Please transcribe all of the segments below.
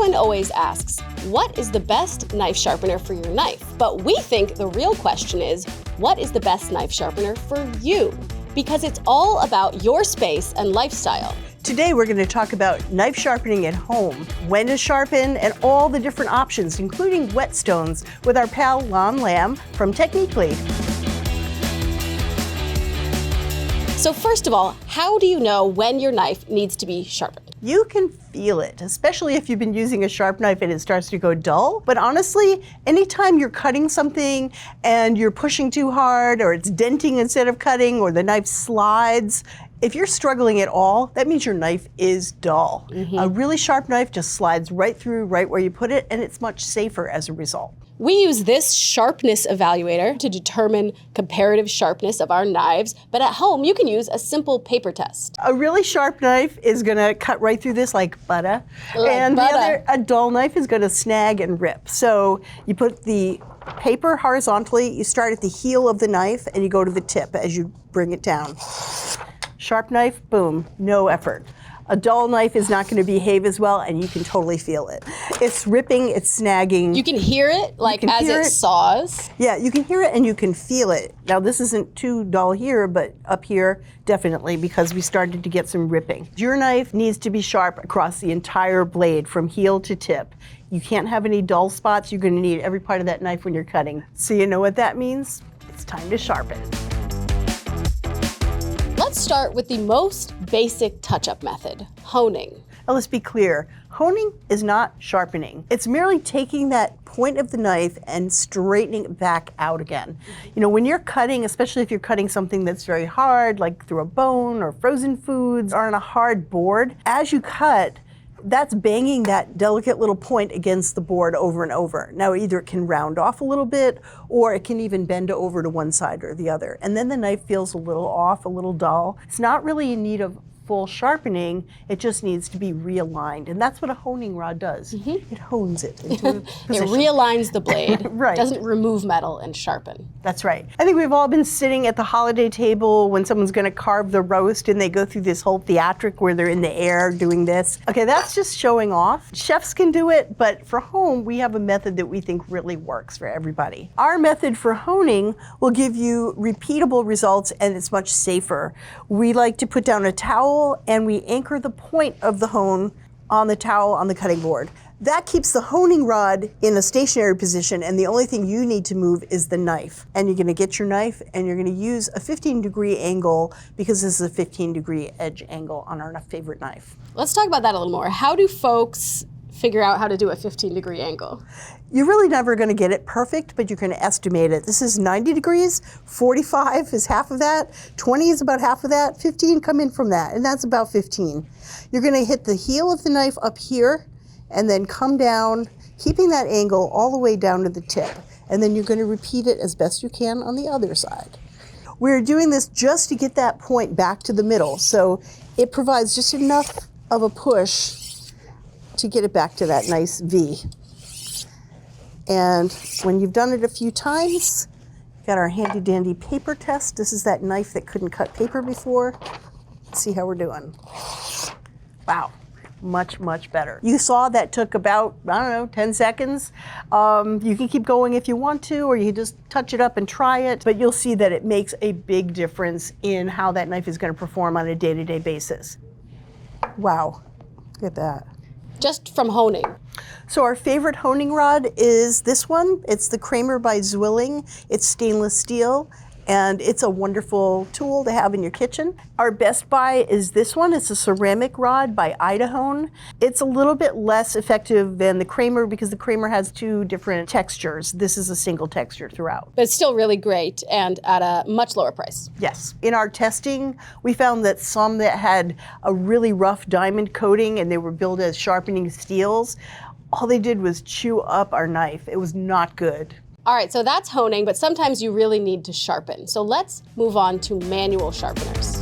Everyone always asks, what is the best knife sharpener for your knife? But we think the real question is, what is the best knife sharpener for you? Because it's all about your space and lifestyle. Today we're going to talk about knife sharpening at home, when to sharpen, and all the different options, including whetstones, with our pal Lon Lam from Technique Lead. So first of all, how do you know when your knife needs to be sharpened? You can feel it, especially if you've been using a sharp knife and it starts to go dull. But honestly, anytime you're cutting something and you're pushing too hard, or it's denting instead of cutting, or the knife slides, if you're struggling at all, that means your knife is dull. A really sharp knife just slides right through, right where you put it, and it's much safer as a result. We use this sharpness evaluator to determine comparative sharpness of our knives, but at home you can use a simple paper test. A really sharp knife is going to cut right through this like butter, a dull knife is going to snag and rip. So you put the paper horizontally, you start at the heel of the knife, and you go to the tip as you bring it down. Sharp knife, boom, no effort. A dull knife is not going to behave as well, and you can totally feel it. It's ripping, it's snagging. You can hear it, like as it saws. Yeah, you can hear it and you can feel it. Now this isn't too dull here, but up here, definitely, because we started to get some ripping. Your knife needs to be sharp across the entire blade, from heel to tip. You can't have any dull spots. You're going to need every part of that knife when you're cutting. So you know what that means? It's time to sharpen. Let's start with the most basic touch-up method, honing. Now let's be clear, honing is not sharpening. It's merely taking that point of the knife and straightening it back out again. You know, when you're cutting, especially if you're cutting something that's very hard, like through a bone or frozen foods or on a hard board, as you cut, that's banging that delicate little point against the board over and over. Now either it can round off a little bit, or it can even bend over to one side or the other. And then the knife feels a little off, a little dull. It's not really in need of full sharpening, it just needs to be realigned. And that's what a honing rod does. It hones it into a position. It realigns the blade, Right. Doesn't remove metal and sharpen. That's right. I think we've all been sitting at the holiday table when someone's going to carve the roast and they go through this whole theatric where they're in the air doing this. Okay, that's just showing off. Chefs can do it, but for home, we have a method that we think really works for everybody. Our method for honing will give you repeatable results, and it's much safer. We like to put down a towel and we anchor the point of the hone on the towel on the cutting board. That keeps the honing rod in a stationary position, and the only thing you need to move is the knife. And you're going to get your knife and you're going to use a 15-degree angle, because this is a 15-degree edge angle on our favorite knife. Let's talk about that a little more. How do folks figure out how to do a 15-degree angle? You're really never going to get it perfect, but you can estimate it. This is 90 degrees, 45 is half of that, 20 is about half of that, 15 come in from that, and that's about 15. You're going to hit the heel of the knife up here, and then come down, keeping that angle all the way down to the tip. And then you're going to repeat it as best you can on the other side. We're doing this just to get that point back to the middle, so it provides just enough of a push to get it back to that nice V. And when you've done it a few times, got our handy dandy paper test. This is that knife that couldn't cut paper before. Let's see how we're doing. Wow, much, much better. You saw that took about, 10 seconds. You can keep going if you want to, or you can just touch it up and try it, but you'll see that it makes a big difference in how that knife is going to perform on a day-to-day basis. Wow, look at that. Just from honing. So our favorite honing rod is this one. It's the Kramer by Zwilling. It's stainless steel, and it's a wonderful tool to have in your kitchen. Our best buy is this one. It's a ceramic rod by Idaho. It's a little bit less effective than the Kramer because the Kramer has two different textures. This is a single texture throughout. But it's still really great and at a much lower price. Yes. In our testing, we found that some that had a really rough diamond coating and they were billed as sharpening steels, all they did was chew up our knife. It was not good. All right, so that's honing, but sometimes you really need to sharpen. So let's move on to manual sharpeners.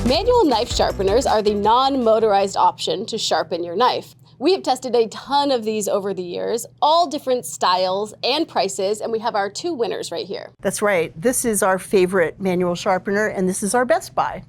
Manual knife sharpeners are the non-motorized option to sharpen your knife. We have tested a ton of these over the years, all different styles and prices, and we have our 2 winners right here. That's right. This is our favorite manual sharpener, and this is our best buy.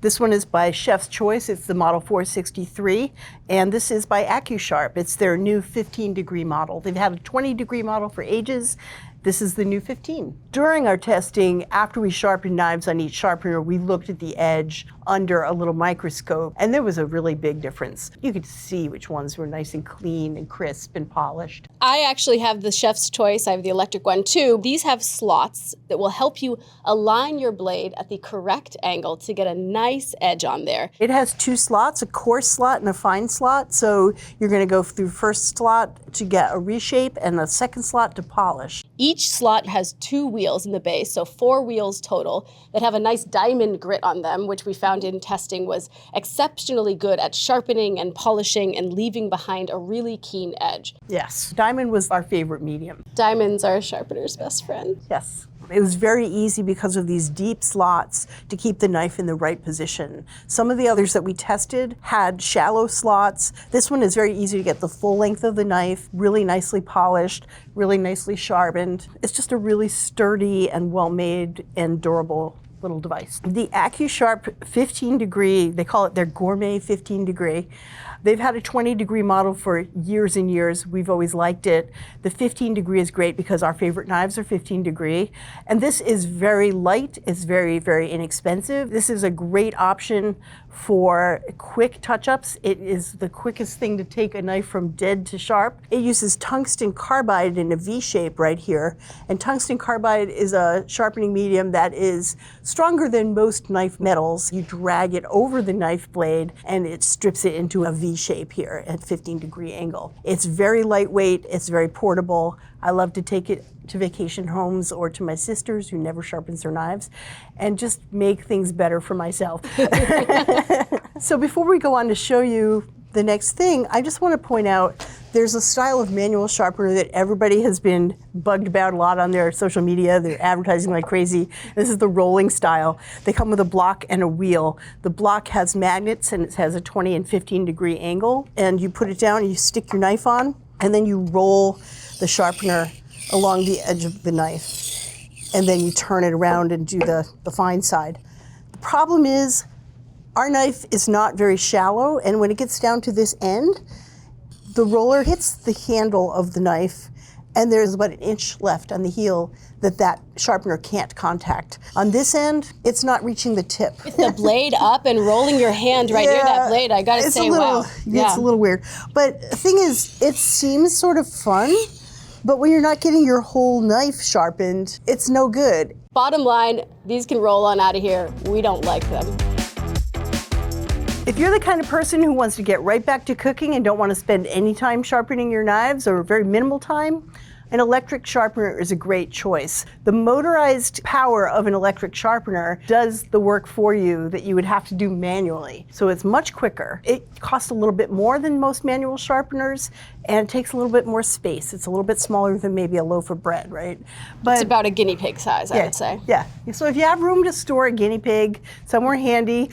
This one is by Chef's Choice. It's the Model 463, and this is by AccuSharp. It's their new 15-degree model. They've had a 20-degree model for ages. This is the new 15. During our testing, after we sharpened knives on each sharpener, we looked at the edge under a little microscope, and there was a really big difference. You could see which ones were nice and clean and crisp and polished. I actually have the Chef's Choice. I have the electric one too. These have slots that will help you align your blade at the correct angle to get a nice edge on there. It has 2 slots, a coarse slot and a fine slot. So you're going to go through first slot to get a reshape and the second slot to polish. Each slot has 2 wheels in the base, so 4 wheels total, that have a nice diamond grit on them, which we found in testing was exceptionally good at sharpening and polishing and leaving behind a really keen edge. Yes, diamond was our favorite medium. Diamonds are a sharpener's best friend. Yes. It was very easy because of these deep slots to keep the knife in the right position. Some of the others that we tested had shallow slots. This one is very easy to get the full length of the knife, really nicely polished, really nicely sharpened. It's just a really sturdy and well-made and durable little device. The AccuSharp 15 degree, they call it their gourmet 15 degree. They've had a 20-degree model for years and years. We've always liked it. The 15 degree is great because our favorite knives are 15 degree. And this is very light. It's very, very inexpensive. This is a great option for quick touch-ups. It is the quickest thing to take a knife from dead to sharp. It uses tungsten carbide in a V shape right here. And tungsten carbide is a sharpening medium that is stronger than most knife metals. You drag it over the knife blade and it strips it into a V shape here at 15-degree angle. It's very lightweight, it's very portable. I love to take it to vacation homes or to my sisters who never sharpens their knives and just make things better for myself. So before we go on to show you the next thing, I just want to point out there's a style of manual sharpener that everybody has been bugged about a lot on their social media. They're advertising like crazy. This is the rolling style. They come with a block and a wheel. The block has magnets and it has a 20 and 15-degree angle. And you put it down and you stick your knife on, and then you roll the sharpener along the edge of the knife. And then you turn it around and do the fine side. The problem is our knife is not very shallow, and when it gets down to this end, the roller hits the handle of the knife, and there's about 1 inch left on the heel that sharpener can't contact. On this end, it's not reaching the tip. With the blade up and rolling your hand right near that blade, I gotta say, wow. It's a little weird. But the thing is, it seems sort of fun, but when you're not getting your whole knife sharpened, it's no good. Bottom line, these can roll on out of here. We don't like them. If you're the kind of person who wants to get right back to cooking and don't want to spend any time sharpening your knives or very minimal time, an electric sharpener is a great choice. The motorized power of an electric sharpener does the work for you that you would have to do manually. So it's much quicker. It costs a little bit more than most manual sharpeners, and it takes a little bit more space. It's a little bit smaller than maybe a loaf of bread, right? But it's about a guinea pig size, I would say. Yeah. So if you have room to store a guinea pig somewhere handy,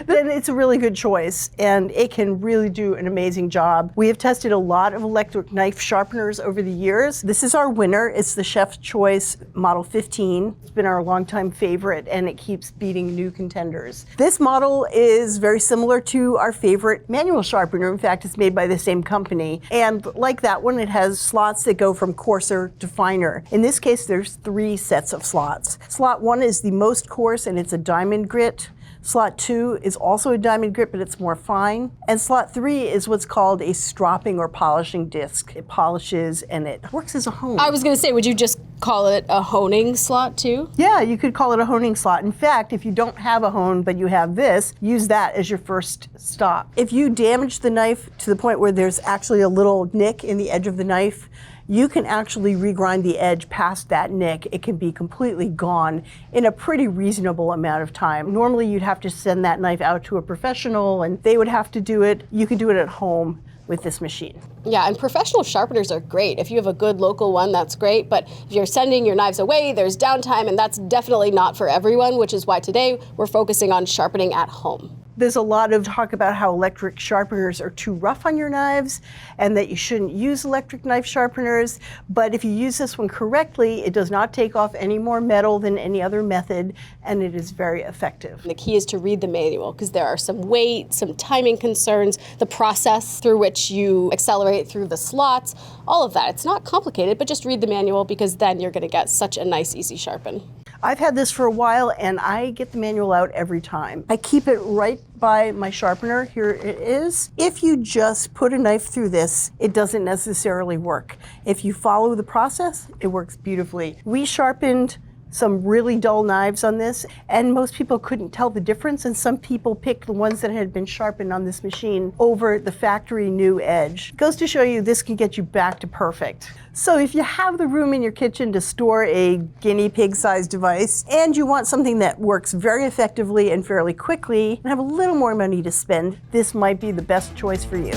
then it's a really good choice, and it can really do an amazing job. We have tested a lot of electric knife sharpeners over the years. This is our winner. It's the Chef's Choice Model 15. It's been our longtime favorite, and it keeps beating new contenders. This model is very similar to our favorite manual sharpener. In fact, it's made by the same company. And like that one, it has slots that go from coarser to finer. In this case, there's 3 sets of slots. Slot 1 is the most coarse, and it's a diamond grit. Slot 2 is also a diamond grit, but it's more fine. And slot 3 is what's called a stropping or polishing disc. It polishes and it works as a hone. I was gonna say, would you just call it a honing slot too? Yeah, you could call it a honing slot. In fact, if you don't have a hone, but you have this, use that as your first stop. If you damage the knife to the point where there's actually a little nick in the edge of the knife, you can actually regrind the edge past that nick. It can be completely gone in a pretty reasonable amount of time. Normally you'd have to send that knife out to a professional and they would have to do it. You can do it at home with this machine. Yeah, and professional sharpeners are great. If you have a good local one, that's great. But if you're sending your knives away, there's downtime, and that's definitely not for everyone, which is why today we're focusing on sharpening at home. There's a lot of talk about how electric sharpeners are too rough on your knives and that you shouldn't use electric knife sharpeners. But if you use this one correctly, it does not take off any more metal than any other method, and it is very effective. The key is to read the manual because there are some weight, some timing concerns, the process through which you accelerate through the slots, all of that. It's not complicated, but just read the manual because then you're going to get such a nice, easy sharpen. I've had this for a while and I get the manual out every time. I keep it right by my sharpener. Here it is. If you just put a knife through this, it doesn't necessarily work. If you follow the process, it works beautifully. We sharpened some really dull knives on this, and most people couldn't tell the difference, and some people picked the ones that had been sharpened on this machine over the factory new edge. It goes to show you this can get you back to perfect. So if you have the room in your kitchen to store a guinea pig-sized device, and you want something that works very effectively and fairly quickly, and have a little more money to spend, this might be the best choice for you.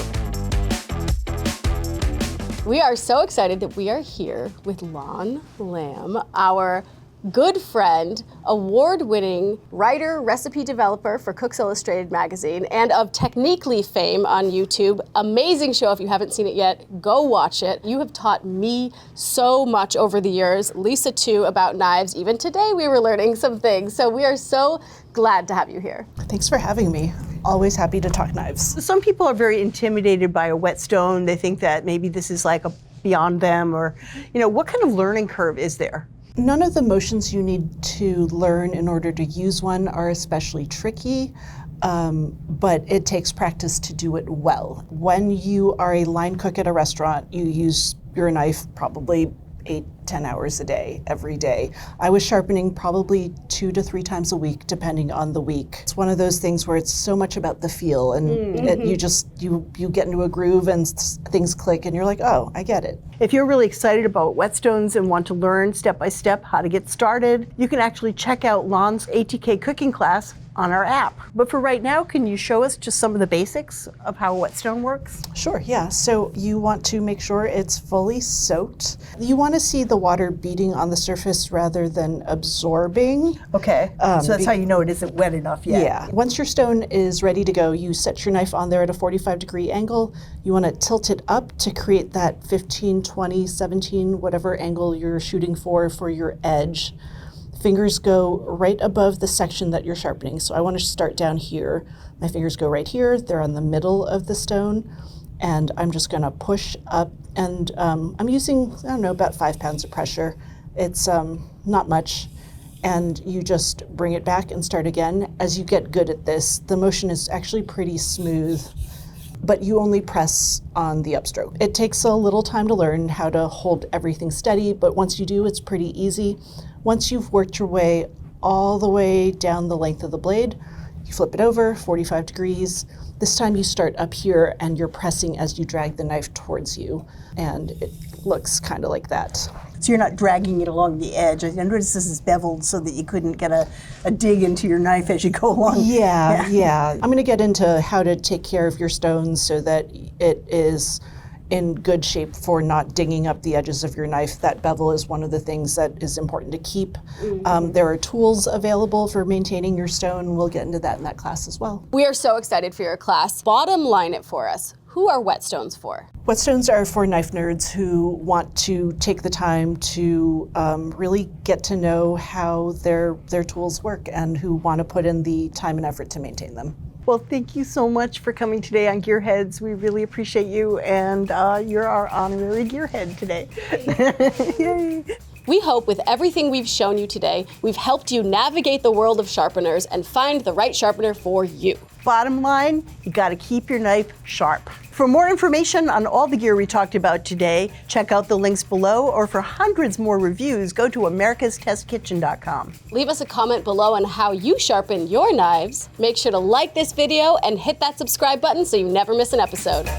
We are so excited that we are here with Lon Lamb, our good friend, award-winning writer, recipe developer for Cooks Illustrated magazine, and of Techniquely fame on YouTube. Amazing show. If you haven't seen it yet, go watch it. You have taught me so much over the years, Lisa too, about knives. Even today we were learning some things. So we are so glad to have you here. Thanks for having me. Always happy to talk knives. Some people are very intimidated by a whetstone. They think that maybe this is like beyond them, or, what kind of learning curve is there? None of the motions you need to learn in order to use one are especially tricky, but it takes practice to do it well. When you are a line cook at a restaurant, you use your knife probably 8-10 hours a day, every day. I was sharpening probably 2 to 3 times a week, depending on the week. It's one of those things where it's so much about the feel, and you get into a groove and things click, and you're like, oh, I get it. If you're really excited about whetstones and want to learn step by step how to get started, you can actually check out Lon's ATK cooking class on our app. But for right now, can you show us just some of the basics of how a whetstone works? Sure, yeah. So you want to make sure it's fully soaked. You want to see the water beating on the surface rather than absorbing. Okay, so that's how you know it isn't wet enough yet. Yeah. Once your stone is ready to go, you set your knife on there at a 45-degree angle. You want to tilt it up to create that 15, 20, 17, whatever angle you're shooting for your edge. Fingers go right above the section that you're sharpening. So I want to start down here. My fingers go right here. They're on the middle of the stone. And I'm just going to push up. And I'm using, about 5 pounds of pressure. It's not much. And you just bring it back and start again. As you get good at this, the motion is actually pretty smooth, but you only press on the upstroke. It takes a little time to learn how to hold everything steady, but once you do, it's pretty easy. Once you've worked your way all the way down the length of the blade, you flip it over, 45 degrees. This time you start up here and you're pressing as you drag the knife towards you, and it looks kind of like that. So you're not dragging it along the edge. I noticed this is beveled so that you couldn't get a dig into your knife as you go along. Yeah. I'm going to get into how to take care of your stones so that it is in good shape for not dinging up the edges of your knife. That bevel is one of the things that is important to keep. There are tools available for maintaining your stone. We'll get into that in that class as well. We are so excited for your class. Bottom line it for us. Who are whetstones for? Whetstones are for knife nerds who want to take the time to really get to know how their tools work and who want to put in the time and effort to maintain them. Well, thank you so much for coming today on Gearheads. We really appreciate you, and you're our honorary Gearhead today. Yay. We hope with everything we've shown you today, we've helped you navigate the world of sharpeners and find the right sharpener for you. Bottom line, you gotta keep your knife sharp. For more information on all the gear we talked about today, check out the links below, or for hundreds more reviews, go to americastestkitchen.com. Leave us a comment below on how you sharpen your knives. Make sure to like this video and hit that subscribe button so you never miss an episode.